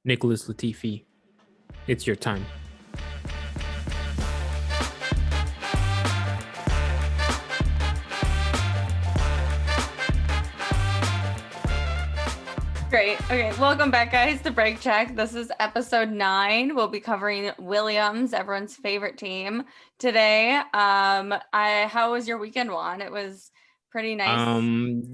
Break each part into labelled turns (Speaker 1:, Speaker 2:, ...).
Speaker 1: Nicholas Latifi, it's your time.
Speaker 2: Great. Okay, welcome back, guys, to Break Check. This is episode 9. We'll be covering Williams, everyone's favorite team today. How was your weekend, Juan? It was pretty nice.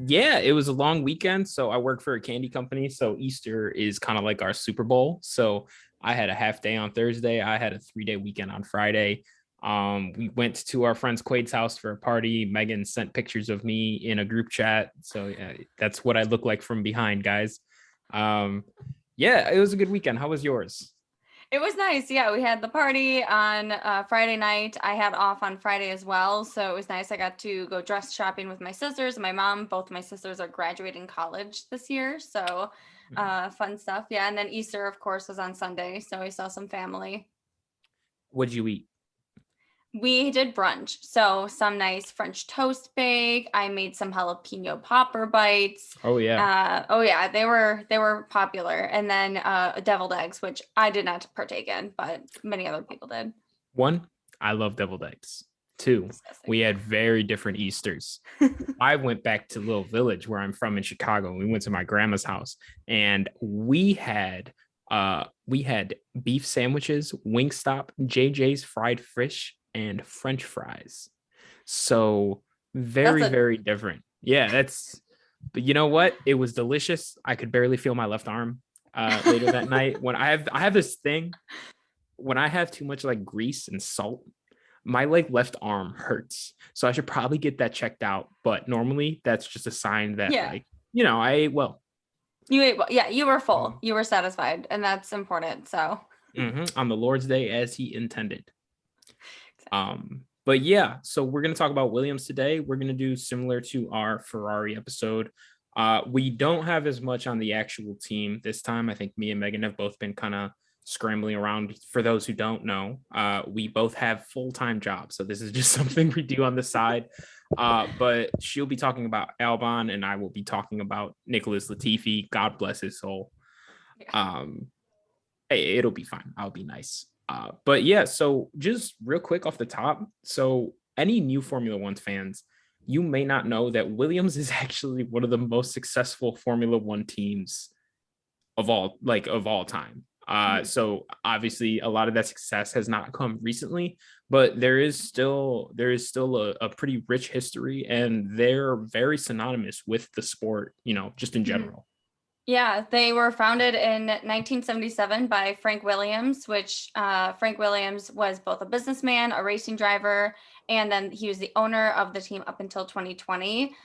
Speaker 1: Yeah, it was a long weekend. So I work for a candy company. So Easter is kind of like our Super Bowl. So I had a half day on Thursday. I had a 3-day weekend on Friday. We went to our friend's Quaid's house for a party. Megan sent pictures of me in a group chat. So yeah, that's what I look like from behind, guys. Yeah, it was a good weekend. How was yours?
Speaker 2: It was nice. Yeah, we had the party on Friday night. I had off on Friday as well, so it was nice. I got to go dress shopping with my sisters and my mom. Both my sisters are graduating college this year, so fun stuff. Yeah, and then Easter, of course, was on Sunday, so we saw some family.
Speaker 1: What'd you eat?
Speaker 2: We did brunch, so some nice French toast bake. I made some jalapeno popper bites.
Speaker 1: Oh yeah.
Speaker 2: Oh yeah, they were popular. And then deviled eggs, which I did not partake in, but many other people did.
Speaker 1: One, I love deviled eggs. Two,
Speaker 2: Disgusting.
Speaker 1: we had very different Easters. I went back to Little Village where I'm from in Chicago. We went to my grandma's house and we had beef sandwiches, Wingstop, JJ's fried fish, and French fries. So very, very different. Yeah, but you know what? It was delicious. I could barely feel my left arm later that night. When I have this thing, when I have too much like grease and salt, my like left arm hurts. So I should probably get that checked out. But normally that's just a sign that
Speaker 2: Yeah.
Speaker 1: like, I ate well.
Speaker 2: You ate well. Yeah, you were full.
Speaker 1: Mhm.
Speaker 2: You were satisfied, and that's important. So
Speaker 1: On the Lord's Day as he intended. But yeah, so we're going to talk about Williams today. We're going to do similar to our Ferrari episode. We don't have as much on the actual team this time. I think me and Megan have both been kind of scrambling around. For those who don't know, we both have full-time jobs. So this is just something we do on the side. But she'll be talking about Albon and I will be talking about Nicholas Latifi. God bless his soul.
Speaker 2: yeah.
Speaker 1: Hey, it'll be fine. I'll be nice. But yeah, so just real quick off the top. So any new Formula One fans, you may not know that Williams is actually one of the most successful Formula One teams of all time. So obviously a lot of that success has not come recently, but there is still a pretty rich history and they're very synonymous with the sport, just in general.
Speaker 2: Yeah, they were founded in 1977 by Frank Williams, which Frank Williams was both a businessman, a racing driver, and then he was the owner of the team up until 2020.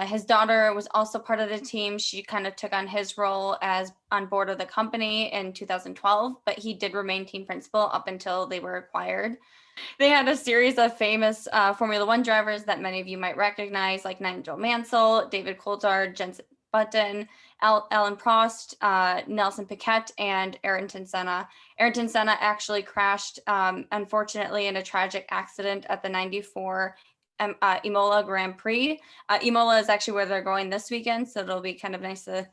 Speaker 2: His daughter was also part of the team. She kind of took on his role as on board of the company in 2012, but he did remain team principal up until they were acquired. They had a series of famous Formula One drivers that many of you might recognize, like Nigel Mansell, David Coulthard, Jensen Button, Alan Prost, Nelson Piquet, and Ayrton Senna. Ayrton Senna actually crashed, unfortunately, in a tragic accident at the 94 Imola Grand Prix. Imola is actually where they're going this weekend, so it'll be kind of nice to.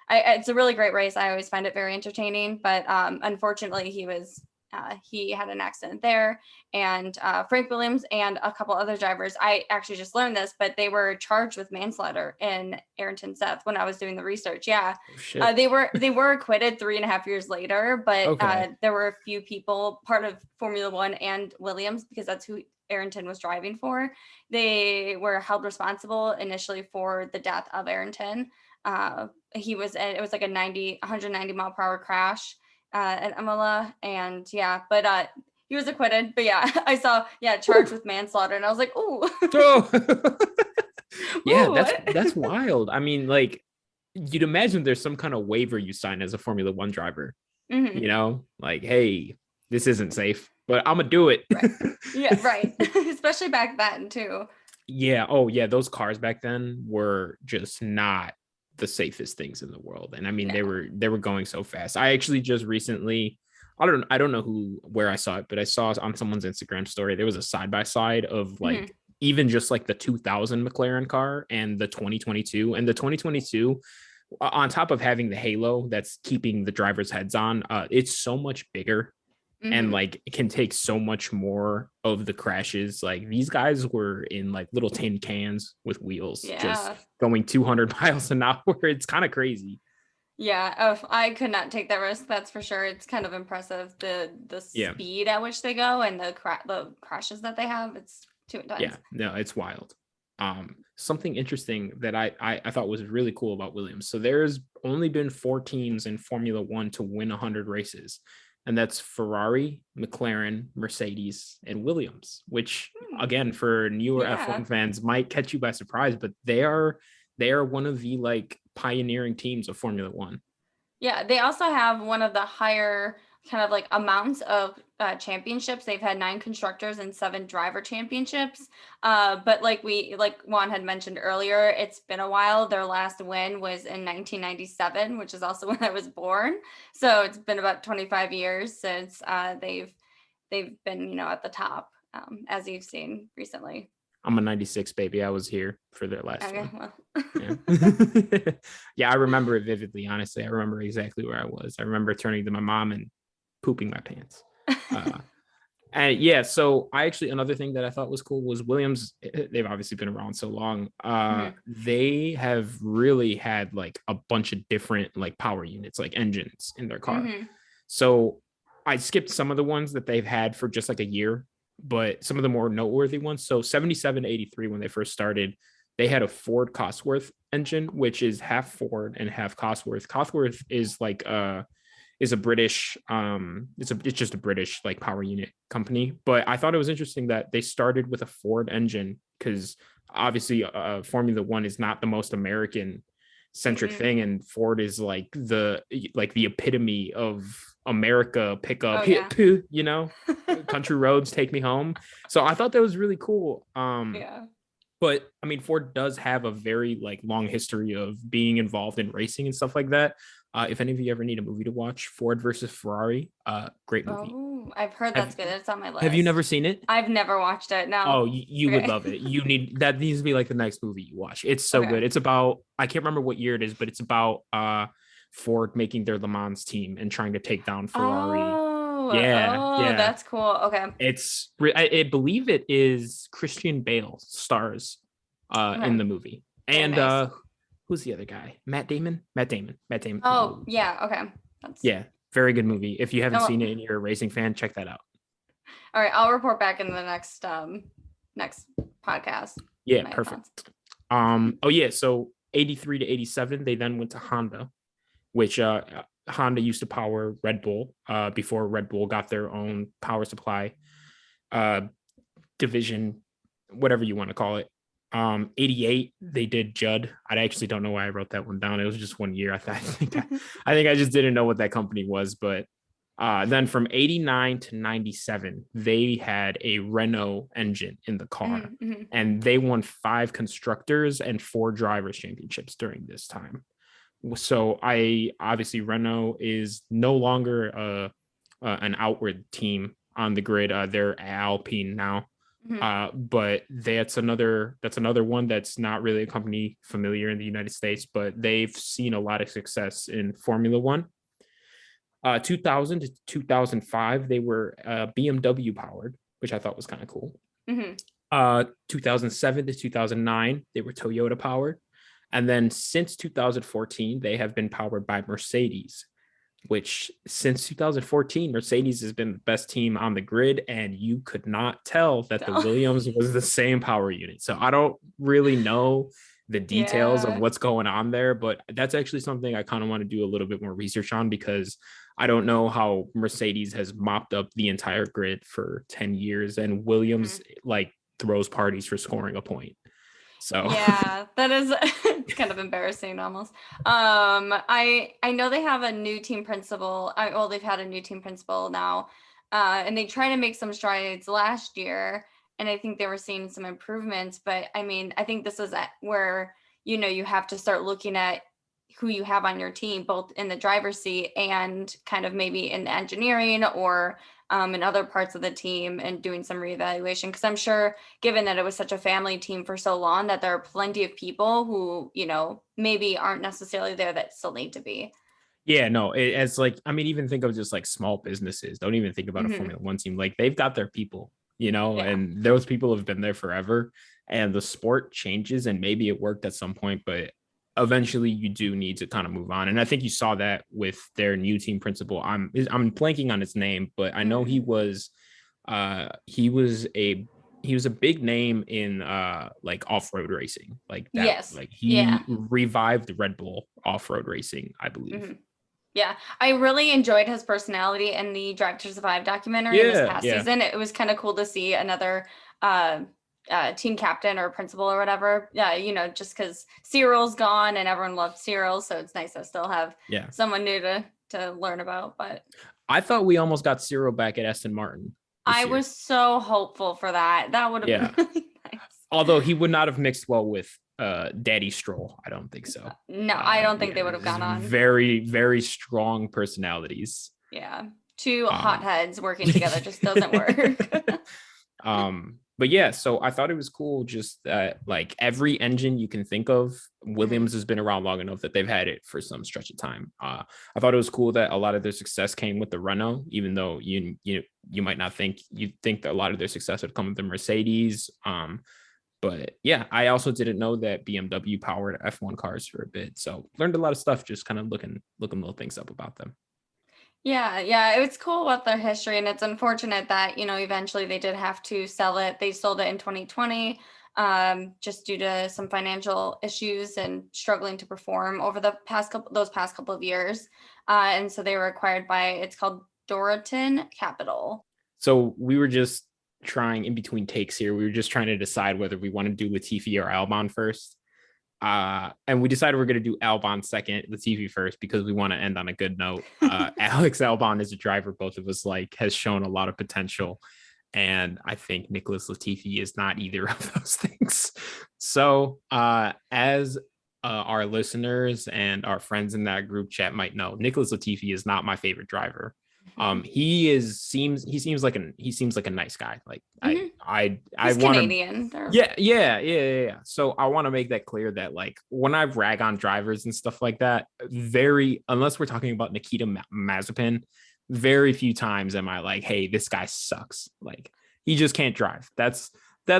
Speaker 2: It's a really great race. I always find it very entertaining, but unfortunately, he had an accident there, and Frank Williams and a couple other drivers. I actually just learned this, but they were charged with manslaughter in Ayrton's death when I was doing the research. Yeah,
Speaker 1: Oh,
Speaker 2: they were acquitted 3.5 years later, but
Speaker 1: okay.
Speaker 2: there were a few people part of Formula One and Williams, because that's who Ayrton was driving for. They were held responsible initially for the death of Ayrton. It was like a 190 mile per hour crash at Imola, and yeah, but he was acquitted. But yeah, I saw charged with manslaughter, and I was like, ooh.
Speaker 1: Oh. Yeah,
Speaker 2: Ooh,
Speaker 1: that's wild. I mean, like you'd imagine there's some kind of waiver you sign as a Formula One driver, like, hey, this isn't safe, but I'm gonna do it.
Speaker 2: Right. Yeah, right. Especially back then too.
Speaker 1: Yeah. Oh, yeah. Those cars back then were just not the safest things in the world, and I mean,
Speaker 2: No.
Speaker 1: they were going so fast. I actually just recently, I don't know where I saw it, but I saw on someone's Instagram story there was a side by side of like even just like the 2000 McLaren car and the 2022, and the 2022 on top of having the halo that's keeping the drivers' heads on, it's so much bigger and like it can take so much more of the crashes. Like these guys were in like little tin cans with wheels, just going 200 miles an hour. It's kind of crazy.
Speaker 2: Yeah, oh, I could not take that risk. That's for sure. It's kind of impressive the speed at which they go and the crashes that they have. It's too intense.
Speaker 1: Yeah, no, it's wild. Something interesting that I thought was really cool about Williams. So there's only been 4 teams in Formula One to win 100 races, and that's Ferrari, McLaren, Mercedes, and Williams. Which again, for newer F1 fans, might catch you by surprise, but they are one of the like pioneering teams of Formula One.
Speaker 2: Yeah, they also have one of the higher kind of like amounts of championships. They've had 9 constructors and 7 driver championships. But like Juan had mentioned earlier, it's been a while. Their last win was in 1997, which is also when I was born. So it's been about 25 years since they've been, at the top, as you've seen recently.
Speaker 1: I'm a 96 baby. I was here for their last one.
Speaker 2: Well.
Speaker 1: Yeah. Yeah, I remember it vividly, honestly. I remember exactly where I was. I remember turning to my mom and pooping my pants. And yeah, so another thing that I thought was cool was Williams. They've obviously been around so long. They have really had like a bunch of different like power units, like engines in their car. So I skipped some of the ones that they've had for just like a year, but some of the more noteworthy ones. So 77 to 83, when they first started, they had a Ford Cosworth engine, which is half Ford and half Cosworth. Cosworth is like is a British it's just a British like power unit company. But I thought it was interesting that they started with a Ford engine, because obviously Formula One is not the most American centric thing, and Ford is like the epitome of America pickup, country roads take me home. So I thought that was really cool. But I mean, Ford does have a very like long history of being involved in racing and stuff like that. If any of you ever need a movie to watch, Ford versus Ferrari, great movie.
Speaker 2: Oh, I've heard that's good. It's on my list.
Speaker 1: Have you never seen it?
Speaker 2: I've never watched it. No.
Speaker 1: Oh, you would love it. That needs to be like the next movie you watch. It's so good. It's about, I can't remember what year it is, but it's about Ford making their Le Mans team and trying to take down Ferrari. Yeah,
Speaker 2: that's cool. Okay.
Speaker 1: I believe it is Christian Bale stars in the movie. And nice. Who's the other guy? Matt Damon.
Speaker 2: Oh, yeah. Okay.
Speaker 1: Very good movie. If you haven't seen it and you're a racing fan, check that out.
Speaker 2: All right, I'll report back in the next podcast.
Speaker 1: Yeah, perfect. So 83 to 87, they then went to Honda, which Honda used to power Red Bull before Red Bull got their own power supply division, whatever you want to call it. 88, they did Judd. I actually don't know why I wrote that one down. It was just 1 year. I think I just didn't know what that company was. But then from 89 to 97, they had a Renault engine in the car, and they won 5 constructors and 4 drivers championships during this time. So Renault is no longer an outward team on the grid. They're Alpine now. But that's another one that's not really a company familiar in the United States, but they've seen a lot of success in Formula One. 2000 to 2005, they were BMW powered, which I thought was kind of cool. 2007 to 2009, they were Toyota powered. And then since 2014, they have been powered by Mercedes, which since 2014, Mercedes has been the best team on the grid, and you could not tell that the Williams was the same power unit. So I don't really know the details of what's going on there, but that's actually something I kind of want to do a little bit more research on, because I don't know how Mercedes has mopped up the entire grid for 10 years and Williams like throws parties for scoring a point. So
Speaker 2: yeah, that is it's kind of embarrassing almost. I know they have a new team principal. They've had a new team principal now, and they try to make some strides last year, and I think they were seeing some improvements. But I mean, I think this is where you have to start looking at who you have on your team, both in the driver's seat and kind of maybe in the engineering or in other parts of the team, and doing some reevaluation. Because I'm sure, given that it was such a family team for so long, that there are plenty of people who, maybe aren't necessarily there that still need to be.
Speaker 1: Yeah, no, it's like, I mean, even think of just like small businesses. Don't even think about a
Speaker 2: Mm-hmm.
Speaker 1: Formula One team. Like they've got their people,
Speaker 2: Yeah.
Speaker 1: and those people have been there forever. And the sport changes, and maybe it worked at some point, but eventually you do need to kind of move on. And I think you saw that with their new team principal. I'm blanking on his name, but I know he was a big name in like off-road racing, like that.
Speaker 2: Yes.
Speaker 1: Like he revived Red Bull off-road racing, I believe.
Speaker 2: Mm-hmm. Yeah, I really enjoyed his personality in the Drive to Survive documentary this past season. It was kind of cool to see another team captain or principal or whatever. Yeah, just because Cyril's gone and everyone loved Cyril, so it's nice to still have someone new to learn about. But
Speaker 1: I thought we almost got Cyril back at Aston Martin.
Speaker 2: I was so hopeful for that. That would have been really nice.
Speaker 1: Although he would not have mixed well with Daddy Stroll. I don't think so.
Speaker 2: No, I don't think they would have gone on.
Speaker 1: Very, very strong personalities.
Speaker 2: Yeah. Two hotheads working together just doesn't work.
Speaker 1: But yeah, so I thought it was cool just that like every engine you can think of, Williams has been around long enough that they've had it for some stretch of time. I thought it was cool that a lot of their success came with the Renault, even though you might not think, you'd think that a lot of their success would come with the Mercedes. But yeah, I also didn't know that BMW powered F1 cars for a bit. So learned a lot of stuff, just kind of looking little things up about them.
Speaker 2: Yeah, it was cool about their history, and it's unfortunate that, eventually they did have to sell it. They sold it in 2020, just due to some financial issues and struggling to perform over those past couple of years. And so they were acquired by, it's called Dorotin Capital.
Speaker 1: So we were just trying, in between takes here, we were just trying to decide whether we want to do Latifi or Albon first. And we decided we're going to do Albon second, Latifi first, because we want to end on a good note. Alex Albon is a driver both of us like, has shown a lot of potential. And I think Nicholas Latifi is not either of those things. So as our listeners and our friends in that group chat might know, Nicholas Latifi is not my favorite driver. He seems like a nice guy. Like I
Speaker 2: want Canadian.
Speaker 1: Yeah. So I want to make that clear that like when I rag on drivers and stuff like that, unless we're talking about Nikita Mazepin, very few times am I like, hey, this guy sucks. Like he just can't drive. That's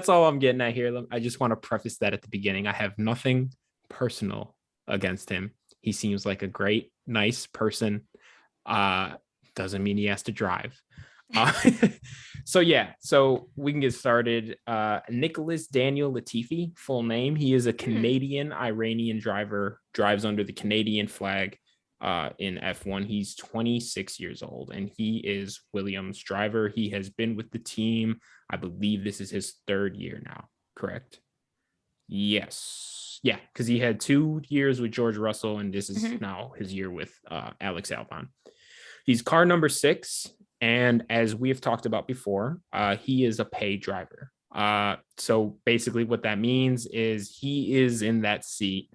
Speaker 1: all I'm getting at here. I just want to preface that at the beginning. I have nothing personal against him. He seems like a great, nice person. Doesn't mean he has to drive. So we can get started. Nicholas Daniel Latifi, full name. He is a Canadian Iranian driver, drives under the Canadian flag in F1. He's 26 years old and he is Williams' driver. He has been with the team. I believe this is his third year now, correct? Yes. Yeah, because he had 2 years with George Russell and this is now his year with Alex Albon. He's car number 6, and as we have talked about before, he is a paid driver. So basically what that means is he is in that seat,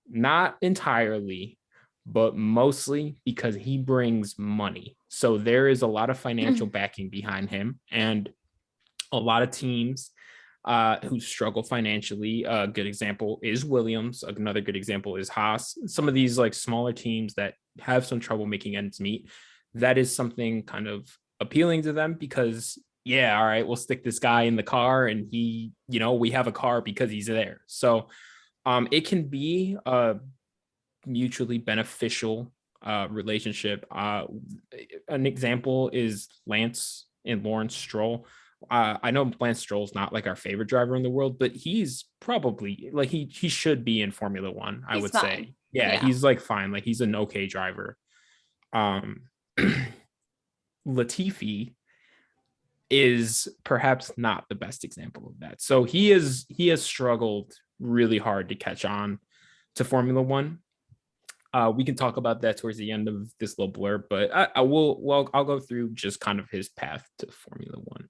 Speaker 1: not entirely, but mostly because he brings money. So there is a lot of financial backing behind him, and a lot of teams who struggle financially. A good example is Williams. Another good example is Haas. Some of these like smaller teams that have some trouble making ends meet. That is something kind of appealing to them because, yeah, all right, we'll stick this guy in the car and he, we have a car because he's there. So it can be a mutually beneficial relationship. An example is Lance and Lawrence Stroll. I know Lance Stroll's not like our favorite driver in the world, but he's probably like he should be in Formula One, I would say. Yeah, he's like fine. Like he's an okay driver. Latifi is perhaps not the best example of that. So he has struggled really hard to catch on to Formula One. We can talk about that towards the end of this little blurb, but I'll go through just kind of his path to Formula One.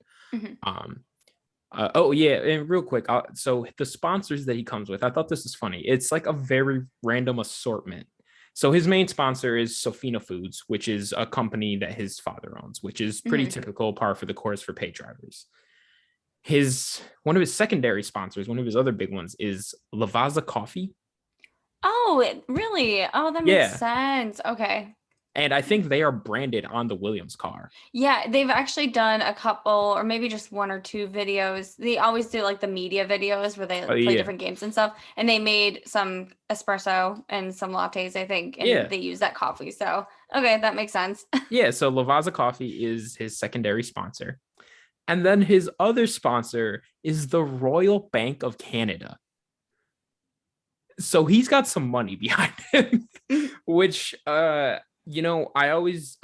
Speaker 1: Oh yeah, and real quick, so the sponsors that he comes with, I thought this was funny. It's like a very random assortment. So his main sponsor is Sofina Foods, which is a company that his father owns, which is pretty
Speaker 2: Mhm.
Speaker 1: typical, par for the course for pay drivers. His one of his secondary sponsors, one of his other big ones, is Lavazza Coffee.
Speaker 2: Oh, really? Oh, that makes
Speaker 1: Yeah,
Speaker 2: sense. Okay.
Speaker 1: and I think they are branded on the Williams car.
Speaker 2: Yeah, they've actually done a couple or maybe just one or two videos. They always do like the media videos where they
Speaker 1: Oh
Speaker 2: play
Speaker 1: yeah,
Speaker 2: different games and stuff. And they made some espresso and some lattes, I think, and
Speaker 1: yeah,
Speaker 2: they use that coffee. So, okay, that makes sense.
Speaker 1: yeah. So Lavazza Coffee is his secondary sponsor. And then his other sponsor is the Royal Bank of Canada. So he's got some money behind him, which I always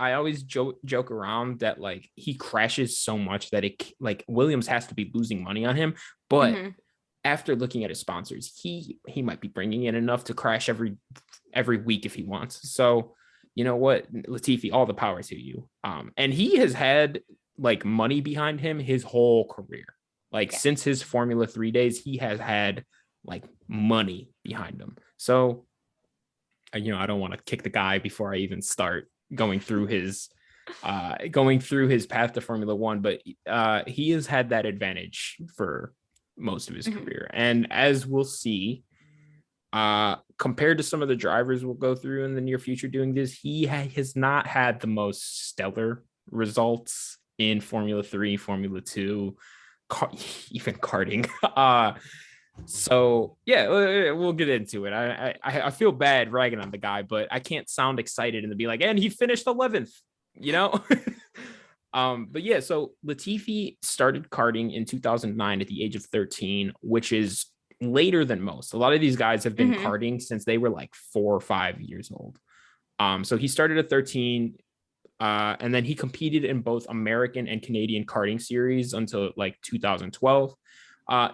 Speaker 1: joke around that like he crashes so much that it like Williams has to be losing money on him. But
Speaker 2: Hmm.
Speaker 1: after looking at his sponsors, he might be bringing in enough to crash every week if he wants. So you know what, Latifi, all the power to you. And he has had like money behind him his whole career. Like
Speaker 2: Yeah.
Speaker 1: since his Formula 3 days, he has had like money behind him. So, I don't want to kick the guy before I even start going through his path to Formula 1, but he has had that advantage for most of his
Speaker 2: Hmm.
Speaker 1: career. And as we'll see, compared to some of the drivers we'll go through in the near future doing this, he has not had the most stellar results in Formula 3, Formula 2, even karting. So yeah, we'll get into it. I feel bad ragging on the guy, but I can't sound excited and to be like, and he finished 11th, you know. But yeah, so Latifi started karting in 2009 at the age of 13, which is later than most. A lot of these guys have been
Speaker 2: Hmm.
Speaker 1: karting since they were like 4 or 5 years old. So he started at 13, and then he competed in both American and Canadian karting series until like 2012. I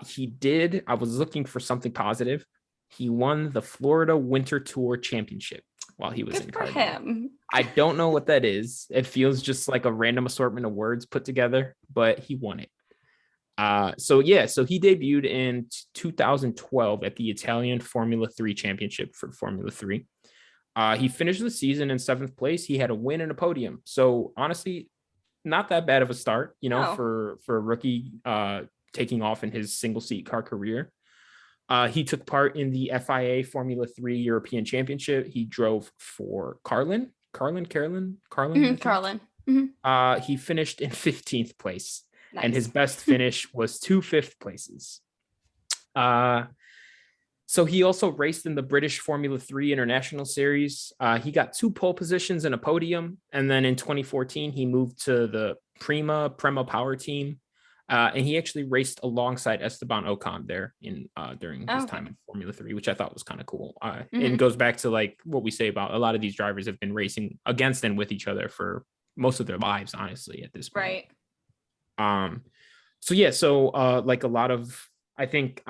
Speaker 1: was looking for something positive. He won the Florida Winter Tour Championship while he was
Speaker 2: Good
Speaker 1: in
Speaker 2: for
Speaker 1: karting.
Speaker 2: him.
Speaker 1: I don't know what that is. It feels just like a random assortment of words put together, but he won it. So he debuted in 2012 at the Italian Formula 3 Championship for Formula 3. He finished the season in seventh place. He had a win and a podium. So honestly, not that bad of a start,
Speaker 2: Oh.
Speaker 1: for a rookie taking off in his single seat car career. He took part in the FIA Formula 3 European Championship. He drove for Carlin, I think.
Speaker 2: Carlin. Hmm.
Speaker 1: He finished in 15th place, and his
Speaker 2: Nice.
Speaker 1: best finish was two fifth places. Uh, so he also raced in the British Formula 3 International Series. He got two pole positions and a podium. And then in 2014, he moved to the Prema Power Team. And he actually raced alongside Esteban Ocon there during his time
Speaker 2: Okay.
Speaker 1: in Formula 3, which I thought was kind of cool. And
Speaker 2: Hmm.
Speaker 1: goes back to like what we say about a lot of these drivers have been racing against and with each other for most of their lives, honestly, at this point.
Speaker 2: Right.
Speaker 1: Um, so like a lot of I think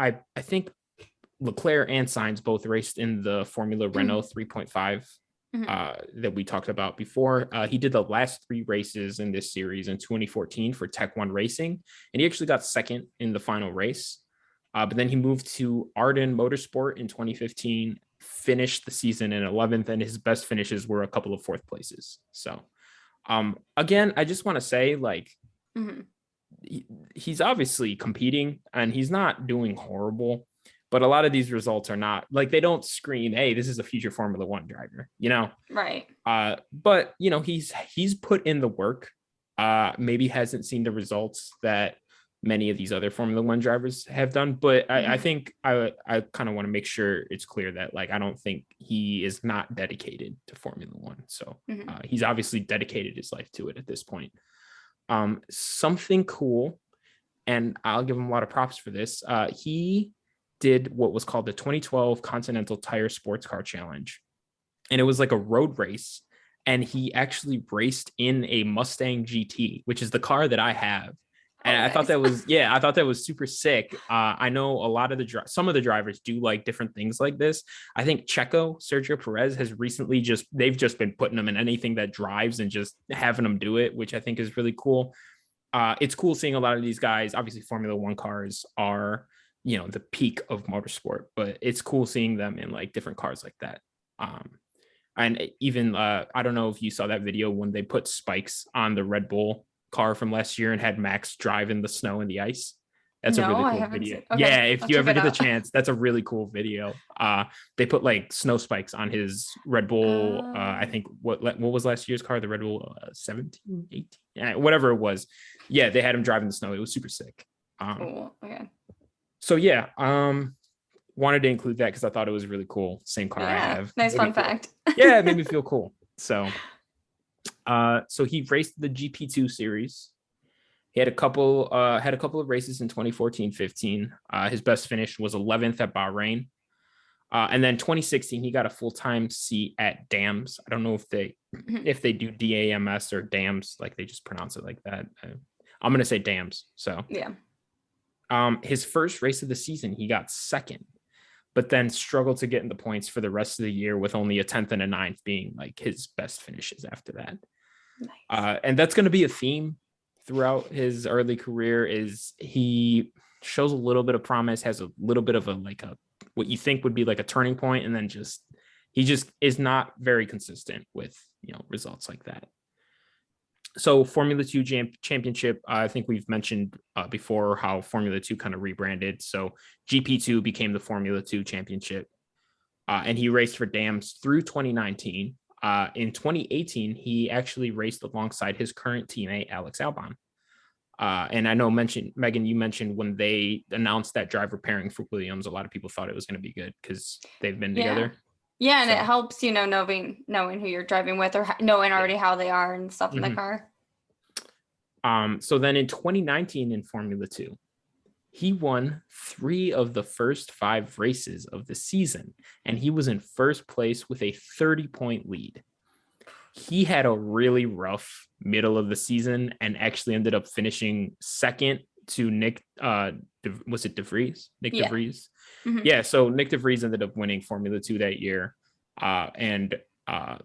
Speaker 1: Leclerc and Sainz both raced in the Formula Renault 3.5
Speaker 2: Hmm.
Speaker 1: that we talked about before. He did the last three races in this series in 2014 for Tech One Racing, and he actually got second in the final race. But then he moved to Arden Motorsport in 2015, finished the season in 11th, and his best finishes were a couple of fourth places. So, again, I just want to say, like,
Speaker 2: Hmm.
Speaker 1: he's obviously competing and he's not doing horrible, but a lot of these results are not like they don't scream, hey, this is a future Formula One driver.
Speaker 2: Right.
Speaker 1: But he's put in the work. Maybe hasn't seen the results that many of these other Formula One drivers have done, but I
Speaker 2: Hmm.
Speaker 1: think I kind of want to make sure it's clear that like I don't think he is not dedicated to Formula One. So
Speaker 2: Hmm.
Speaker 1: he's obviously dedicated his life to it at this point. Something cool, and I'll give him a lot of props for this. He did what was called the 2012 Continental Tire Sports Car Challenge, and it was like a road race. And he actually raced in a Mustang GT, which is the car that I have. And
Speaker 2: Oh,
Speaker 1: I thought
Speaker 2: nice.
Speaker 1: that was super sick. I know a lot of some of the drivers do like different things like this. I think Sergio Perez has recently they've just been putting them in anything that drives and just having them do it, which I think is really cool. it's cool seeing a lot of these guys. Obviously, Formula One cars are, the peak of motorsport, but it's cool seeing them in like different cars like that. And even I don't know if you saw that video when they put spikes on the Red Bull car from last year and had Max drive in the snow and the ice. That's a really cool video.
Speaker 2: Okay,
Speaker 1: Yeah, if
Speaker 2: I'll
Speaker 1: you
Speaker 2: check
Speaker 1: ever
Speaker 2: it
Speaker 1: get the
Speaker 2: out.
Speaker 1: chance, that's a really cool video. They put like snow spikes on his Red Bull. I think what was last year's car? The Red Bull 17, 18, whatever it was. Yeah, they had him driving the snow. It was super sick.
Speaker 2: Cool. Okay.
Speaker 1: So yeah, wanted to include that because I thought it was really cool. Same car I have.
Speaker 2: Nice fun fact.
Speaker 1: Yeah, it made me feel cool. So he raced the GP2 series. He had a couple of races in 2014-15. His best finish was 11th at Bahrain. And then 2016, he got a full-time seat at DAMS. I don't know if they do DAMS or DAMS, like they just pronounce it like that. I'm gonna say DAMS. So
Speaker 2: yeah.
Speaker 1: His first race of the season, he got second, but then struggled to get in the points for the rest of the year with only a 10th and a 9th being like his best finishes after that. Nice. And that's going to be a theme throughout his early career. Is he shows a little bit of promise, has a little bit of what you think would be like a turning point, and then he just is not very consistent with results like that. So Formula 2 championship, I think we've mentioned before how Formula 2 kind of rebranded. So GP2 became the Formula 2 championship, and he raced for DAMS through 2019. In 2018, he actually raced alongside his current teammate, Alex Albon. And I know, Megan, you mentioned when they announced that driver pairing for Williams, a lot of people thought it was going to be good because they've been together.
Speaker 2: Yeah, and it helps, knowing who you're driving with or knowing already how they are and stuff in the car.
Speaker 1: So then in 2019 in Formula 2, he won 3 of the first 5 races of the season, and he was in first place with a 30-point lead. He had a really rough middle of the season and actually ended up finishing second to Nick. Was it De Vries? Nick De Vries. Mm-hmm. Yeah. So Nick De Vries ended up winning Formula 2 that year, and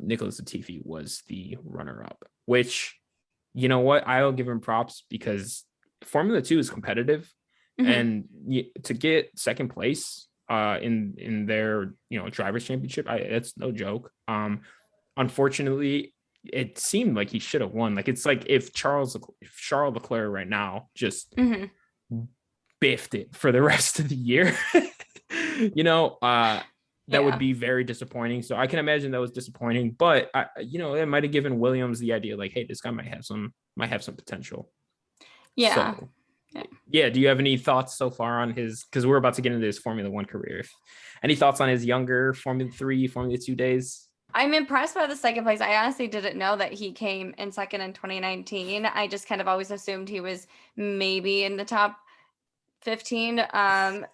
Speaker 1: Nicholas Latifi was the runner-up. Which, you know what, I'll give him props because Formula 2 is competitive, and to get second place in their drivers championship, that's no joke. Unfortunately, it seemed like he should have won. Like it's like if Charles Leclerc right now just biffed it for the rest of the year, that would be very disappointing. So I can imagine that was disappointing, but it might have given Williams the idea like, hey, this guy might have some potential.
Speaker 2: Yeah.
Speaker 1: So, yeah. Do you have any thoughts so far on because we're about to get into his Formula 1 career. Any thoughts on his younger Formula 3, Formula 2 days?
Speaker 2: I'm impressed by the second place. I honestly didn't know that he came in second in 2019. I just kind of always assumed he was maybe in the top 15. But,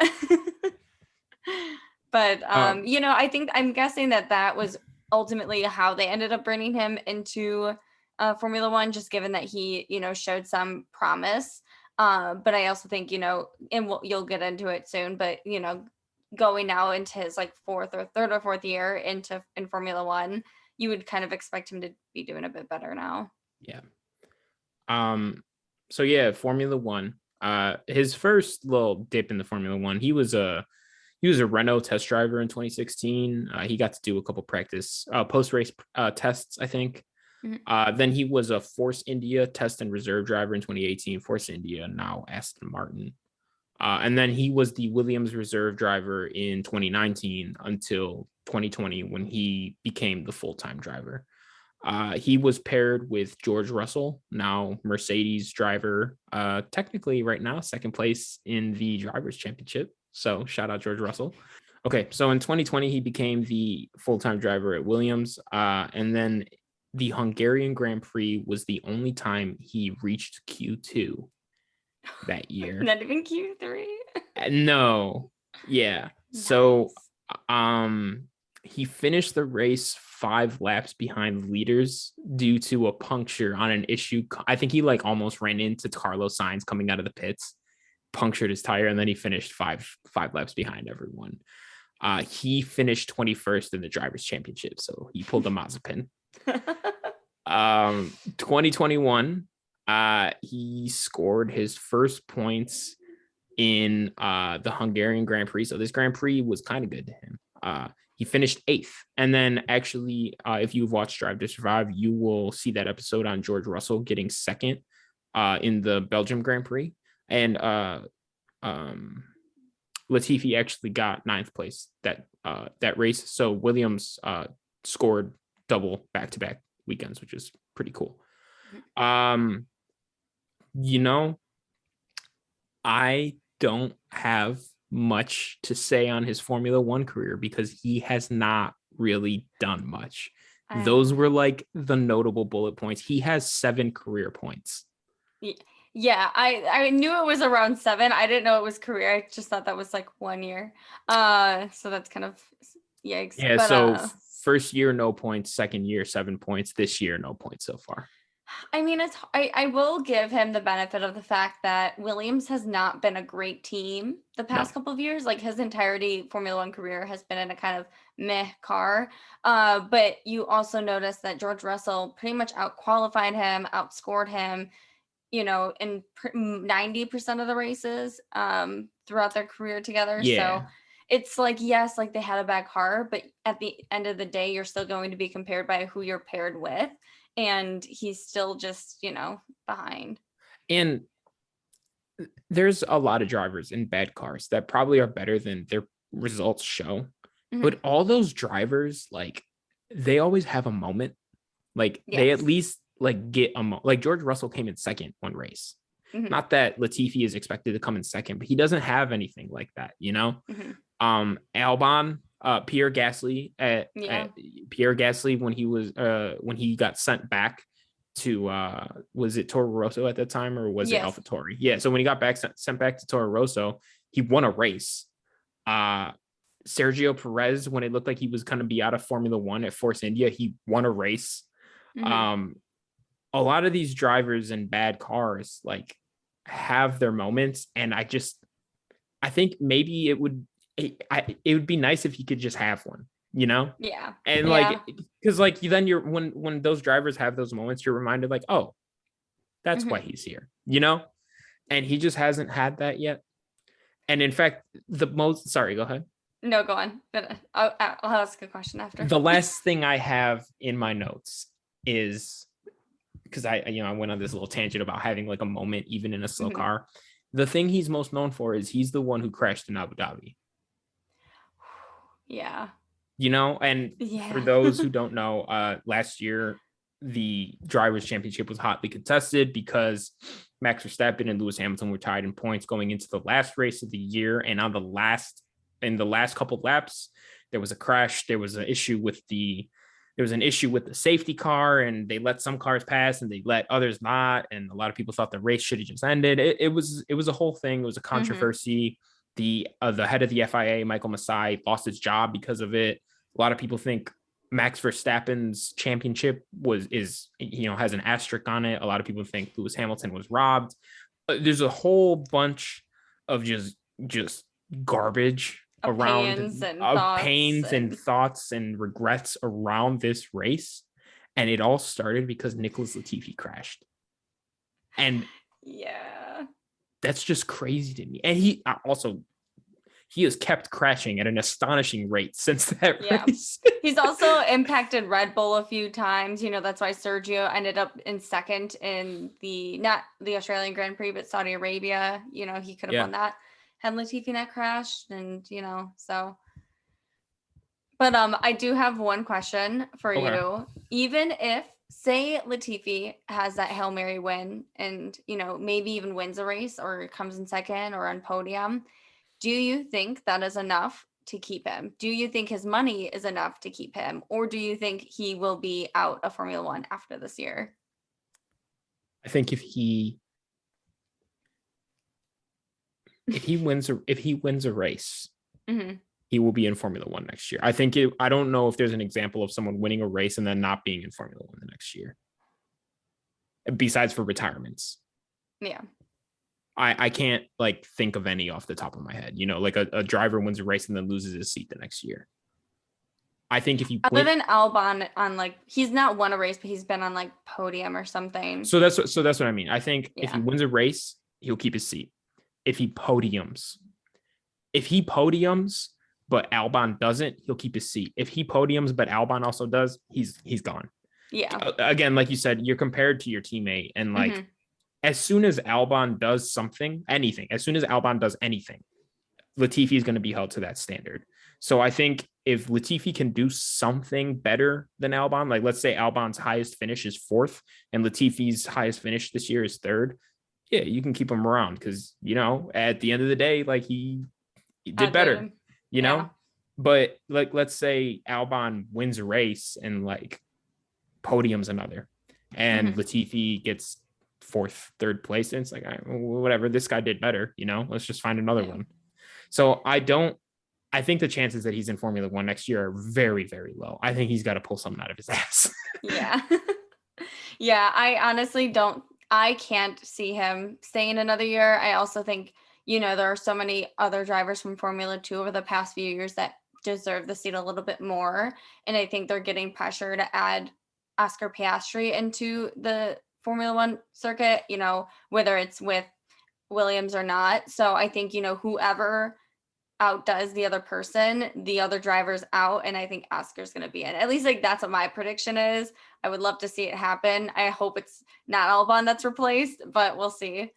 Speaker 2: I think I'm guessing that was ultimately how they ended up bringing him into Formula 1, just given that he, showed some promise. But I also think, and you'll get into it soon, but, going now into his like third or fourth year in Formula 1, you would kind of expect him to be doing a bit better now.
Speaker 1: Yeah. So yeah, Formula 1. His first little dip in the Formula 1, he was a Renault test driver in 2016. He got to do a couple practice post-race tests, I think. Then he was a Force India test and reserve driver in 2018. Force India, now Aston Martin. And then he was the Williams reserve driver in 2019 until 2020 when he became the full-time driver. He was paired with George Russell, now Mercedes driver, technically right now, second place in the Drivers' Championship. So shout out George Russell. Okay, so in 2020, he became the full-time driver at Williams. And then the Hungarian Grand Prix was the only time he reached Q2 that year.
Speaker 2: Not even Q3?
Speaker 1: No. Yeah. Nice. So he finished the race 5 laps behind leaders due to a puncture on an issue. I think he almost ran into Carlos Sainz coming out of the pits, punctured his tire, and then he finished five laps behind everyone. He finished 21st in the Drivers' Championship, so he pulled a Mazepin. 2021, He scored his first points in the Hungarian Grand Prix. So this Grand Prix was kind of good to him. He finished 8th. And then actually, if you've watched Drive to Survive, you will see that episode on George Russell getting 2nd in the Belgium Grand Prix. And Latifi actually got 9th place that race. So Williams scored double back-to-back weekends, which is pretty cool. You know, I don't have much to say on his Formula One career because he has not really done much. Those were like the notable bullet points. He has 7 career points.
Speaker 2: Yeah, I knew it was around 7. I didn't know it was career. I just thought that was like 1 year. So that's kind of yikes.
Speaker 1: Yeah, but, so first year, no points. Second year, 7 points. This year, no points so far.
Speaker 2: I mean, I will give him the benefit of the fact that Williams has not been a great team the past couple of years. Like his entirety Formula One career has been in a kind of meh car. But you also notice that George Russell pretty much out-qualified him, outscored him, you know, in 90% of the races throughout their career together. Yeah. So it's like, yes, like they had a bad car, but at the end of the day, you're still going to be compared by who you're paired with. And he's still just, you know, behind.
Speaker 1: And there's a lot of drivers in bad cars that probably are better than their results show. Mm-hmm. But all those drivers, like, they always have a moment. Like, they at least, like, get a moment. Like, George Russell came in 2nd one race. Mm-hmm. Not that Latifi is expected to come in 2nd, but he doesn't have anything like that, you know? Mm-hmm. Albon, Pierre Gasly Pierre Gasly when he got sent back to was it Toro Rosso at that time or was it AlphaTauri? Yeah, so when he got sent back to Toro Rosso, he won a race. Sergio Perez, when it looked like he was going to be out of Formula One at Force India, he won a race. Mm-hmm. A lot of these drivers in bad cars like have their moments, and I think maybe it would be nice if he could just have one, you know?
Speaker 2: Yeah.
Speaker 1: And like, because like then you're when those drivers have those moments, you're reminded like, oh, that's why he's here, you know? And he just hasn't had that yet. And in fact, sorry, go ahead.
Speaker 2: No, go on. But I'll ask a question after.
Speaker 1: The last thing I have in my notes is because I went on this little tangent about having like a moment even in a slow car. The thing he's most known for is he's the one who crashed in Abu Dhabi.
Speaker 2: Yeah.
Speaker 1: You know, and for those who don't know, last year, the Drivers' Championship was hotly contested because Max Verstappen and Lewis Hamilton were tied in points going into the last race of the year. And in the last couple of laps, there was a crash. There was an issue with the safety car, and they let some cars pass and they let others not. And a lot of people thought the race should have just ended. It was a whole thing. It was a controversy. The head of the FIA, Michael Masai, lost his job because of it. A lot of people think Max Verstappen's championship has an asterisk on it. A lot of people think Lewis Hamilton was robbed. There's a whole bunch of just garbage around pains and thoughts and regrets around this race. And it all started because Nicholas Latifi crashed. And that's just crazy to me. And he has kept crashing at an astonishing rate since that race.
Speaker 2: He's also impacted Red Bull a few times. You know, that's why Sergio ended up in 2nd in not the Australian Grand Prix, but Saudi Arabia. You know, he could have won that had Latifi not crashed. And, you know, so. But I do have one question for you. Even if, say, Latifi has that Hail Mary win and, you know, maybe even wins a race or comes in 2nd or on podium, do you think that is enough to keep him? Do you think his money is enough to keep him? Or do you think he will be out of Formula One after this year?
Speaker 1: I think if he wins a race, he will be in Formula One next year. I don't know if there's an example of someone winning a race and then not being in Formula One the next year, besides for retirements.
Speaker 2: Yeah.
Speaker 1: I can't like think of any off the top of my head, you know, like a driver wins a race and then loses his seat the next year. I think if you
Speaker 2: other than Albon on like, he's not won a race, but he's been on like podium or something.
Speaker 1: So that's what I mean. I think if
Speaker 2: Yeah.
Speaker 1: he wins a race, he'll keep his seat. If he podiums, but Albon doesn't, he'll keep his seat. If he podiums but Albon also does, he's gone.
Speaker 2: Yeah.
Speaker 1: Again, like you said, you're compared to your teammate, and like as soon as Albon does something, anything, as soon as Albon does anything, Latifi is going to be held to that standard. So I think if Latifi can do something better than Albon, like let's say Albon's highest finish is 4th and Latifi's highest finish this year is 3rd, yeah, you can keep him around because, you know, at the end of the day, like he did better, you know? But like, let's say Albon wins a race and like podiums another and Latifi gets 4th, 3rd place. And it's like, whatever, this guy did better, you know, let's just find another one. So I think the chances that he's in Formula One next year are very, very low. I think he's got to pull something out of his ass.
Speaker 2: Yeah. Yeah. I honestly I can't see him staying another year. I also think, you know, there are so many other drivers from Formula 2 over the past few years that deserve the seat a little bit more. And I think they're getting pressure to add Oscar Piastri into the Formula 1 circuit, you know, whether it's with Williams or not. So I think, you know, whoever outdoes the other person, the other driver's out, and I think Oscar's going to be in. At least like that's what my prediction is. I would love to see it happen. I hope it's not Albon that's replaced, but we'll see.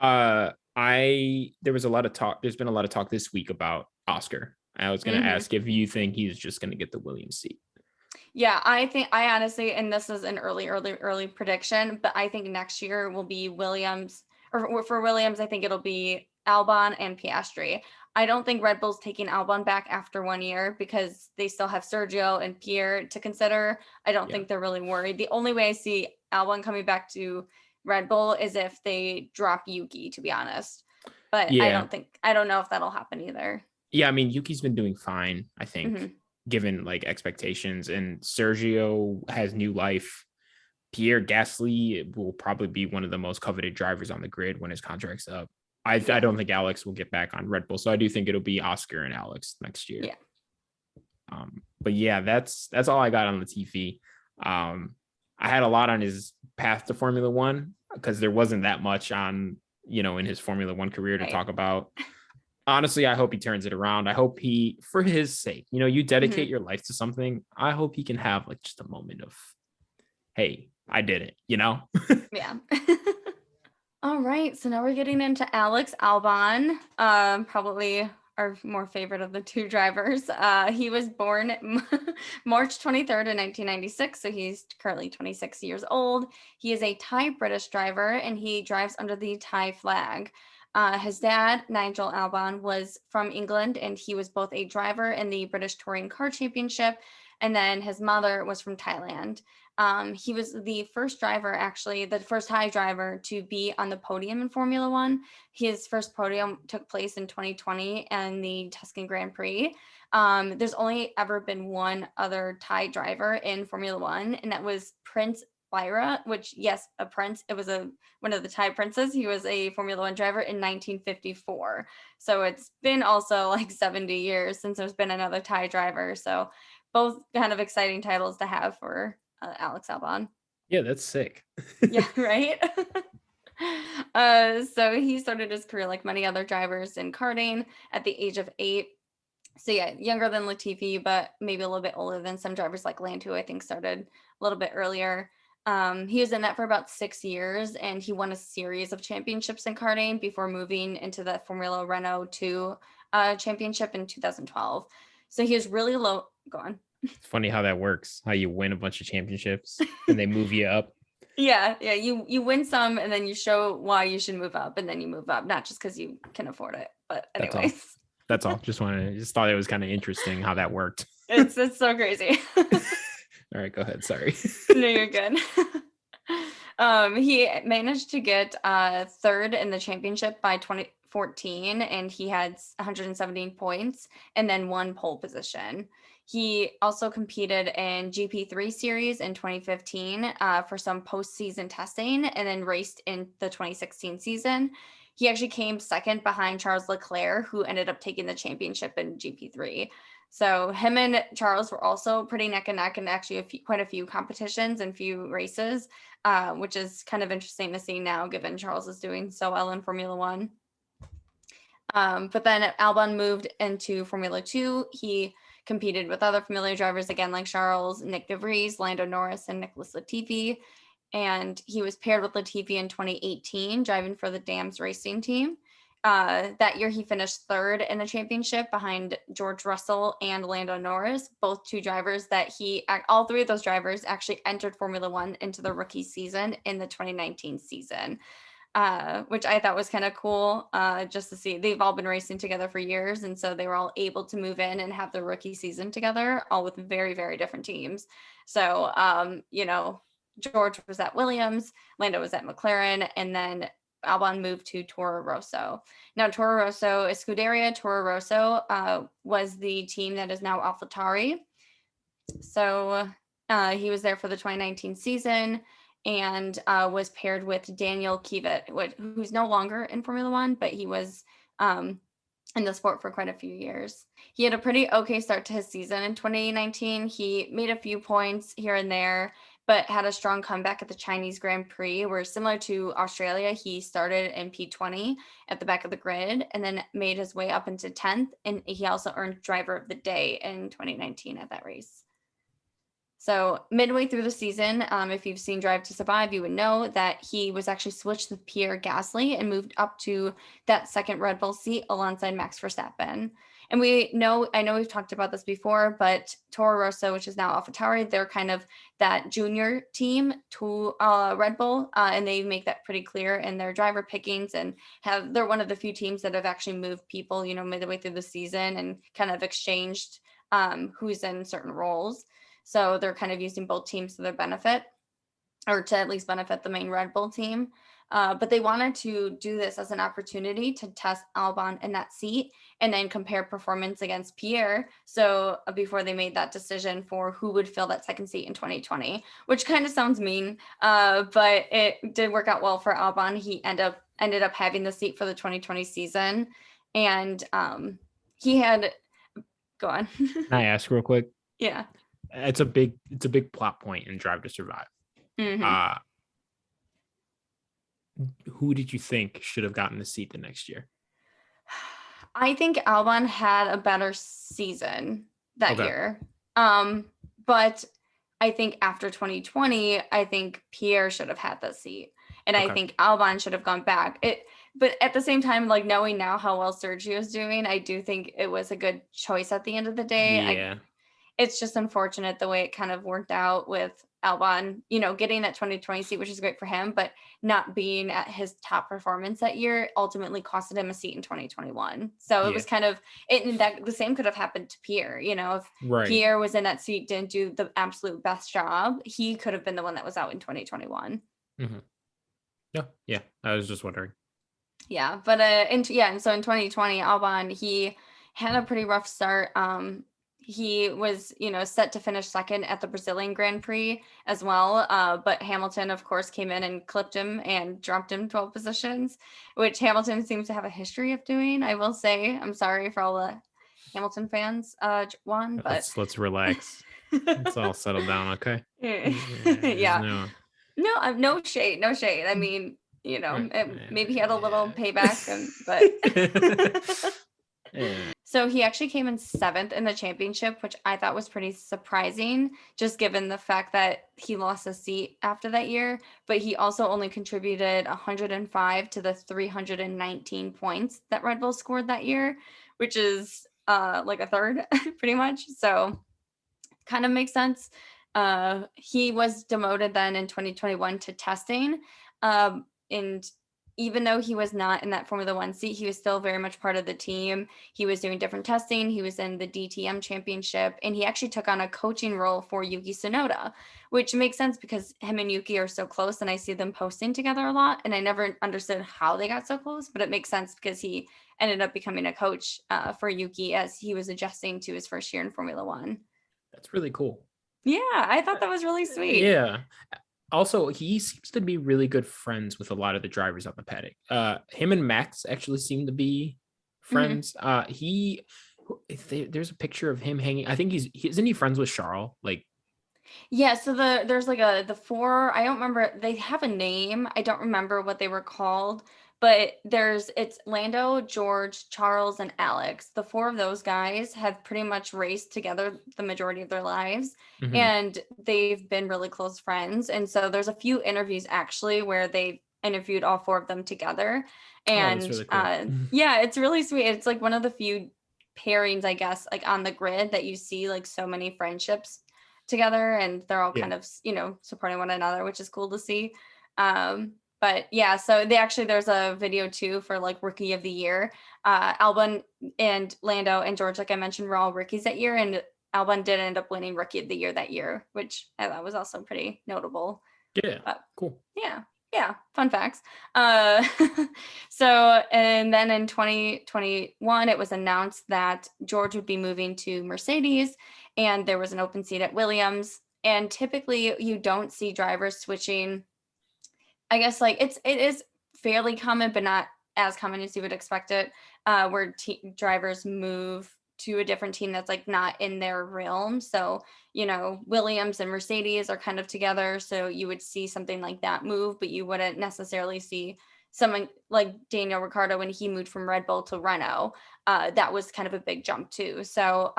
Speaker 1: There was a lot of talk. There's been a lot of talk this week about Oscar. I was going to ask if you think he's just going to get the Williams seat.
Speaker 2: Yeah, I honestly, and this is an early prediction, but I think next year will be Williams, or for Williams, I think it'll be Albon and Piastri. I don't think Red Bull's taking Albon back after 1 year because they still have Sergio and Pierre to consider. I don't think they're really worried. The only way I see Albon coming back to Red Bull is if they drop Yuki, to be honest. But I don't know if that'll happen either.
Speaker 1: Yeah, I mean, Yuki's been doing fine, I think, given like expectations, and Sergio has new life. Pierre Gasly will probably be one of the most coveted drivers on the grid when his contract's up. I don't think Alex will get back on Red Bull, so I do think it'll be Oscar and Alex next year.
Speaker 2: Yeah.
Speaker 1: But yeah, that's all I got on Latifi. I had a lot on his path to Formula One because there wasn't that much on, you know, in his Formula One career to talk about. Honestly, I hope he turns it around. I hope he, for his sake, you know, you dedicate your life to something. I hope he can have like just a moment of, hey, I did it, you know?
Speaker 2: Yeah. All right. So now we're getting into Alex Albon, probably our more favorite of the two drivers. He was born March 23rd in 1996. So he's currently 26 years old. He is a Thai British driver and he drives under the Thai flag. His dad, Nigel Albon, was from England and he was both a driver in the British Touring Car Championship. And then his mother was from Thailand. He was the first driver, actually, the first Thai driver to be on the podium in Formula One. His first podium took place in 2020 and the Tuscan Grand Prix. There's only ever been one other Thai driver in Formula One, and that was Prince Lyra, which, yes, a prince. It was one of the Thai princes. He was a Formula One driver in 1954. So it's been also like 70 years since there's been another Thai driver. So both kind of exciting titles to have for Alex Albon.
Speaker 1: Yeah, that's sick.
Speaker 2: Yeah, right? So he started his career like many other drivers in karting at the age of 8. So yeah, younger than Latifi, but maybe a little bit older than some drivers like Land, who I think started a little bit earlier. He was in that for about 6 years, and he won a series of championships in karting before moving into the Formula Renault 2 championship in 2012. So he was really low. Go on.
Speaker 1: It's funny how that works, how you win a bunch of championships and they move you up.
Speaker 2: Yeah. You win some and then you show why you should move up, and then you move up, not just because you can afford it. But anyways.
Speaker 1: That's all. Just thought it was kind of interesting how that worked.
Speaker 2: It's so crazy.
Speaker 1: All right, go ahead. Sorry.
Speaker 2: No, you're good. He managed to get 3rd in the championship by 2014, and he had 117 points and then 1 pole position. He also competed in GP3 series in 2015 for some postseason testing, and then raced in the 2016 season. He actually came second behind Charles Leclerc, who ended up taking the championship in GP3. So him and Charles were also pretty neck and neck in actually quite a few competitions and few races, which is kind of interesting to see now, given Charles is doing so well in Formula One. But then Albon moved into Formula 2. He competed with other familiar drivers, again, like Charles, Nick DeVries, Lando Norris, and Nicholas Latifi. And he was paired with Latifi in 2018, driving for the Dams Racing team. That year, he finished third in the championship behind George Russell and Lando Norris, both two drivers that all three of those drivers actually entered Formula One into the rookie season in the 2019 season. Which I thought was kind of cool, just to see. They've all been racing together for years, and so they were all able to move in and have their rookie season together, all with very, very different teams. So, George was at Williams, Lando was at McLaren, and then Albon moved to Toro Rosso. Now, Toro Rosso, Scuderia Toro Rosso, was the team that is now AlphaTauri. So he was there for the 2019 season and was paired with Daniel Kivet, who's no longer in Formula One, but he was in the sport for quite a few years. He had a pretty okay start to his season in 2019. He made a few points here and there, but had a strong comeback at the Chinese Grand Prix, where similar to Australia, he started in P20 at the back of the grid and then made his way up into 10th. And he also earned Driver of the Day in 2019 at that race. So midway through the season, if you've seen Drive to Survive, you would know that he was actually switched with Pierre Gasly and moved up to that second Red Bull seat alongside Max Verstappen. And I know we've talked about this before, but Toro Rosso, which is now AlphaTauri, they're kind of that junior team to Red Bull, and they make that pretty clear in their driver pickings, and they're one of the few teams that have actually moved people, midway through the season and kind of exchanged who's in certain roles. So they're kind of using both teams to their benefit, or to at least benefit the main Red Bull team. But they wanted to do this as an opportunity to test Albon in that seat and then compare performance against Pierre. So before they made that decision for who would fill that second seat in 2020, which kind of sounds mean, but it did work out well for Albon. He ended up having the seat for the 2020 season, and he had. Go on.
Speaker 1: Can I ask real quick?
Speaker 2: Yeah.
Speaker 1: It's a big plot point in Drive to Survive.
Speaker 2: Mm-hmm.
Speaker 1: Who did you think should have gotten the seat the next year?
Speaker 2: I think Albon had a better season that year. But I think after 2020, I think Pierre should have had the seat. And I think Albon should have gone back. But at the same time, like, knowing now how well Sergio is doing, I do think it was a good choice at the end of the day.
Speaker 1: Yeah.
Speaker 2: It's just unfortunate the way it kind of worked out with Albon, getting that 2020 seat, which is great for him, but not being at his top performance that year ultimately costed him a seat in 2021. So it was kind of the same could have happened to Pierre. If Pierre was in that seat, didn't do the absolute best job, he could have been the one that was out in 2021.
Speaker 1: Mm-hmm. Yeah. I was just wondering.
Speaker 2: Yeah, but and so in 2020, Albon, he had a pretty rough start. He was, set to finish second at the Brazilian Grand Prix as well. But Hamilton, of course, came in and clipped him and dropped him 12 positions, which Hamilton seems to have a history of doing. I will say, I'm sorry for all the Hamilton fans, Juan, but
Speaker 1: let's relax. Let's all settle down, okay?
Speaker 2: Yeah. No shade. I mean, maybe he had a little payback, but. So he actually came in 7th in the championship, which I thought was pretty surprising, just given the fact that he lost a seat after that year. But he also only contributed 105 to the 319 points that Red Bull scored that year, which is like a third pretty much. So kind of makes sense. He was demoted then in 2021 to testing. And even though he was not in that Formula One seat, he was still very much part of the team. He was doing different testing. He was in the DTM championship, and he actually took on a coaching role for Yuki Tsunoda, which makes sense because him and Yuki are so close, and I see them posting together a lot. And I never understood how they got so close, but it makes sense because he ended up becoming a coach for Yuki as he was adjusting to his first year in Formula One.
Speaker 1: That's really cool.
Speaker 2: Yeah, I thought that was really sweet.
Speaker 1: Yeah. Also, he seems to be really good friends with a lot of the drivers on the paddock. Him and Max actually seem to be friends. there's a picture of him hanging. I think isn't he friends with Charles? Like,
Speaker 2: Yeah, so there's like the four, I don't remember, they have a name. I don't remember what they were called, but it's Lando, George, Charles, and Alex. The four of those guys have pretty much raced together the majority of their lives,
Speaker 1: mhm.
Speaker 2: and they've been really close friends. And so there's a few interviews actually where they interviewed all four of them together.
Speaker 1: Oh, that's
Speaker 2: And
Speaker 1: really cool.
Speaker 2: yeah, it's really sweet. It's like one of the few pairings, I guess, like on the grid that you see like so many friendships together, and they're all
Speaker 1: Yeah.
Speaker 2: kind of, supporting one another, which is cool to see. But yeah, so there's a video too for like rookie of the year. Albon and Lando and George, like I mentioned, were all rookies that year, and Albon did end up winning rookie of the year that year, which I thought was also pretty notable.
Speaker 1: Yeah.
Speaker 2: But
Speaker 1: Cool.
Speaker 2: yeah, fun facts. So, and then in 2021, it was announced that George would be moving to Mercedes, and there was an open seat at Williams. And typically, you don't see drivers switching. I guess like it is fairly common, but not as common as you would expect it, where drivers move to a different team that's like not in their realm. So, Williams and Mercedes are kind of together. So you would see something like that move, but you wouldn't necessarily see someone like Daniel Ricciardo when he moved from Red Bull to Renault. That was kind of a big jump too. So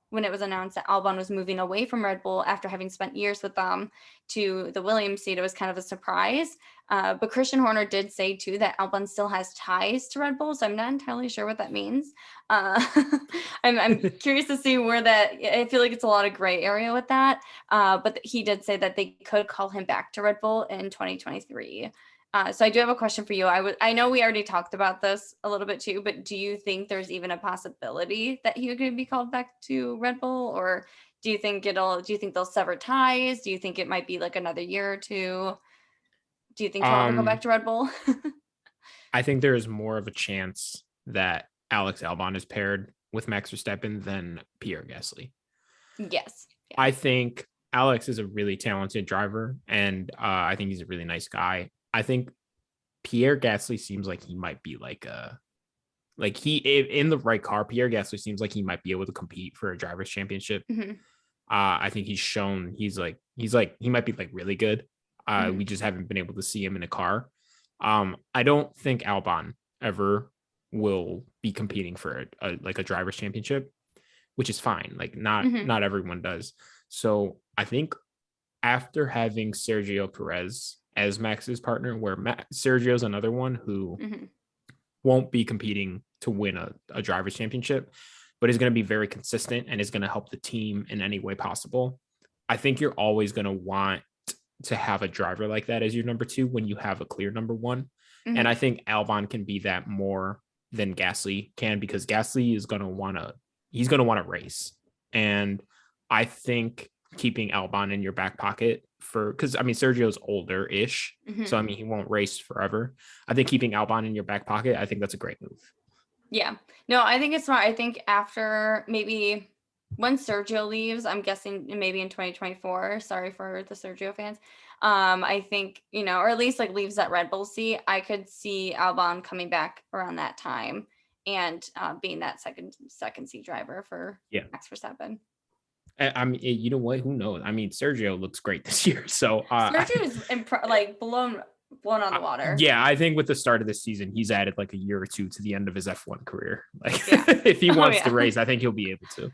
Speaker 2: when it was announced that Albon was moving away from Red Bull after having spent years with them to the Williams seat, it was kind of a surprise. But Christian Horner did say too that Albon still has ties to Red Bull, so I'm not entirely sure what that means. I'm curious to see where that. I feel like it's a lot of gray area with that. But he did say that they could call him back to Red Bull in 2023. So I do have a question for you. I know we already talked about this a little bit too, but do you think there's even a possibility that he could be called back to Red Bull, or do you think they'll sever ties? Do you think it might be like another year or two? Do you think he'll ever go back to Red Bull?
Speaker 1: I think there is more of a chance that Alex Albon is paired with Max Verstappen than Pierre Gasly.
Speaker 2: Yes.
Speaker 1: Yeah. I think Alex is a really talented driver, and I think he's a really nice guy. I think Pierre Gasly seems like he might be in the right car. Pierre Gasly seems like he might be able to compete for a driver's championship.
Speaker 2: Mm-hmm.
Speaker 1: I think he's shown he might be like really good.
Speaker 2: Mm-hmm.
Speaker 1: We just haven't been able to see him in a car. I don't think Albon ever will be competing for a driver's championship, which is fine. Like not everyone does. So I think after having Sergio Perez as Max's partner, where Sergio's another one who won't be competing to win a driver's championship, but is going to be very consistent and is going to help the team in any way possible. I think you're always going to want to have a driver like that as your number two when you have a clear number one. And I think Albon can be that more than Gasly can, because Gasly is going to want to race. And I think keeping Albon in your back pocket because Sergio's older ish. So, he won't race forever. I think keeping Albon in your back pocket, I think that's a great move.
Speaker 2: Yeah, no, I think it's smart. I think after maybe when Sergio leaves, I'm guessing maybe in 2024, sorry for the Sergio fans. I think, or at least like leaves that Red Bull seat. I could see Albon coming back around that time and being that second seat driver for Max Verstappen.
Speaker 1: You know what? Who knows? Sergio looks great this year. So
Speaker 2: Sergio is blown on the water.
Speaker 1: Yeah, I think with the start of this season, he's added like a year or two to the end of his F1 career. If he wants to race, I think he'll be able to.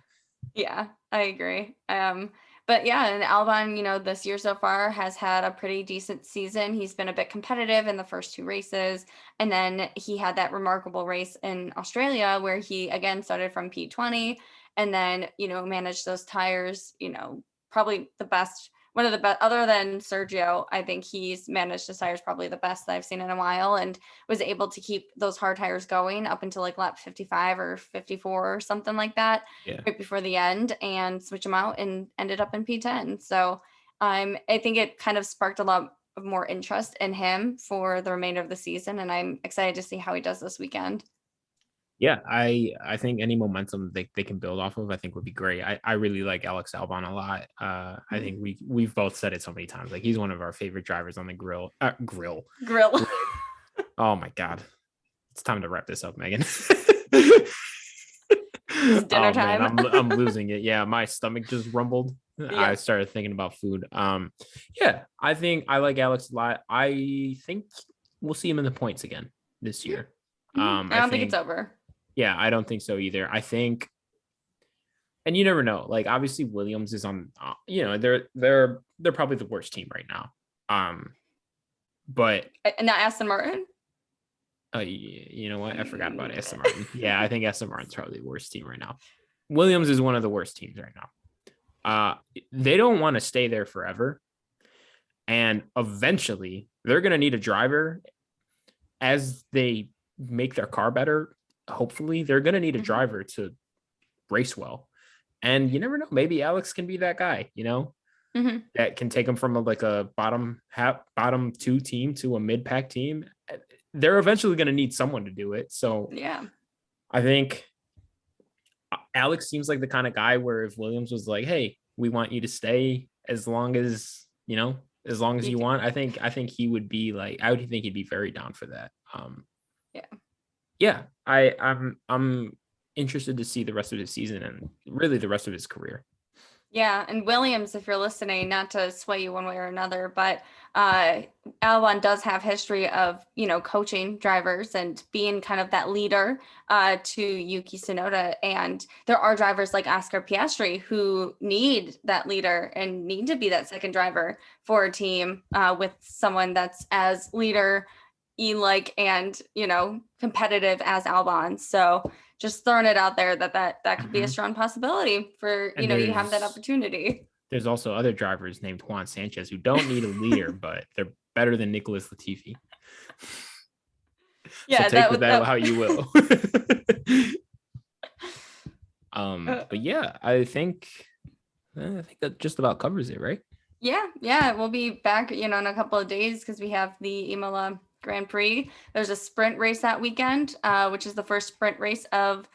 Speaker 2: Yeah, I agree. But yeah, and Albon, this year so far has had a pretty decent season. He's been a bit competitive in the first two races. And then he had that remarkable race in Australia where he again started from P20 and then, managed those tires, probably the best. One of the best, other than Sergio, I think he's managed his tires probably the best that I've seen in a while, and was able to keep those hard tires going up until like lap 55 or 54 or something like that, right before the end, and switch them out and ended up in P10. So I think it kind of sparked a lot of more interest in him for the remainder of the season, and I'm excited to see how he does this weekend.
Speaker 1: Yeah, I think any momentum they can build off of, I think would be great. I really like Alex Albon a lot. I think we've both said it so many times. Like he's one of our favorite drivers on the grill.
Speaker 2: Oh
Speaker 1: my God. It's time to wrap this up, Megan.
Speaker 2: It's dinner time.
Speaker 1: Man, I'm losing it. Yeah, my stomach just rumbled. I started thinking about food. Yeah, I think I like Alex a lot. I think we'll see him in the points again this year.
Speaker 2: I don't think it's over.
Speaker 1: Yeah, I don't think so either. I think, and you never know. Like obviously Williams is on. They're probably the worst team right now. But
Speaker 2: not Aston Martin.
Speaker 1: You know what? I forgot about Aston Martin. Yeah, I think Aston Martin's probably the worst team right now. Williams is one of the worst teams right now. They don't want to stay there forever. And eventually they're going to need a driver as they make their car better. Hopefully they're going to need a driver to race well. And you never know, maybe Alex can be that guy, that can take them from a bottom 2 team to a mid-pack team. They're eventually going to need someone to do it. So
Speaker 2: yeah,
Speaker 1: I think Alex seems like the kind of guy where if Williams was like, hey, we want you to stay as long as you want, I think he would be like, I would think he'd be very down for that. Yeah. I'm interested to see the rest of his season and really the rest of his career.
Speaker 2: Yeah, and Williams, if you're listening, not to sway you one way or another, but Albon does have history of, coaching drivers and being kind of that leader to Yuki Tsunoda. And there are drivers like Oscar Piastri who need that leader and need to be that second driver for a team with someone that's as leader-like and, competitive as Albon. So just throwing it out there that could be a strong possibility for, you have that opportunity.
Speaker 1: There's also other drivers named Juan Sanchez who don't need a leader, but they're better than Nicholas Latifi.
Speaker 2: Yeah,
Speaker 1: so take that how you will. But yeah, I think that just about covers it, right?
Speaker 2: Yeah. We'll be back, in a couple of days because we have the Imola Grand Prix. There's a sprint race that weekend, which is the first sprint race of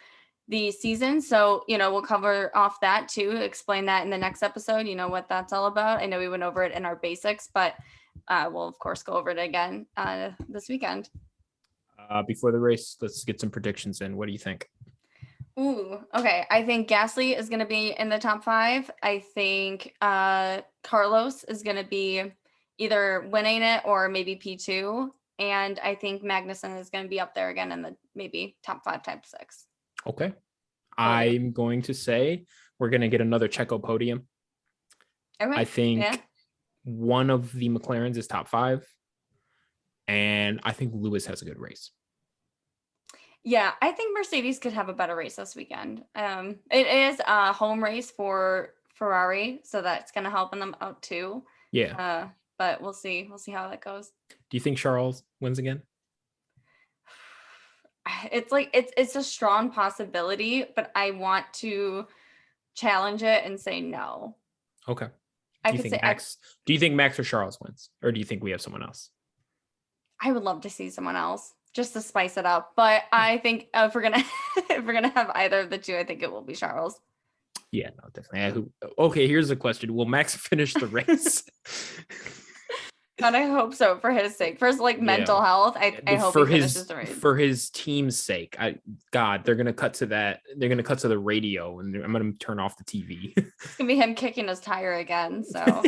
Speaker 2: the season. So, we'll cover off that too, explain that in the next episode, what that's all about. I know we went over it in our basics, but we'll of course go over it again this weekend.
Speaker 1: Before the race, let's get some predictions in. What do you think?
Speaker 2: Ooh, okay. I think Gasly is going to be in the top 5. I think Carlos is going to be either winning it or maybe P2. And I think Magnussen is going to be up there again in the maybe top 5, top 6.
Speaker 1: Okay. I'm going to say we're going to get another Checo podium. Okay. I think one of the McLarens is top 5. And I think Lewis has a good race.
Speaker 2: Yeah, I think Mercedes could have a better race this weekend. It is a home race for Ferrari, so that's going to help them out too.
Speaker 1: Yeah.
Speaker 2: But we'll see. We'll see how that goes.
Speaker 1: Do you think Charles wins again?
Speaker 2: It's a strong possibility, but I want to challenge it and say no.
Speaker 1: Okay. Do you think Max or Charles wins, or do you think we have someone else?
Speaker 2: I would love to see someone else just to spice it up, but I think if we're gonna have either of the two, I think it will be Charles.
Speaker 1: Yeah, no, definitely. Okay, here's a question: will Max finish the race?
Speaker 2: God, I hope so, for his sake, for his mental health. I hope he finishes the race.
Speaker 1: For his team's sake. They're gonna cut to that. They're gonna cut to the radio, and I'm gonna turn off the TV.
Speaker 2: It's gonna be him kicking his tire again. So.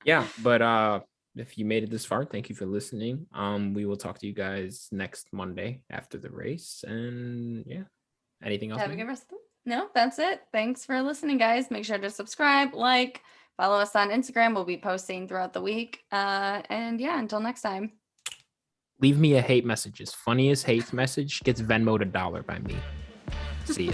Speaker 1: Yeah, but if you made it this far, thank you for listening. We will talk to you guys next Monday after the race, and yeah, anything else?
Speaker 2: Have a good rest of the week. No, that's it. Thanks for listening, guys. Make sure to subscribe, follow us on Instagram. We'll be posting throughout the week. And yeah, until next time.
Speaker 1: Leave me a hate message. Funniest hate message gets Venmo'd $1 by me. See ya.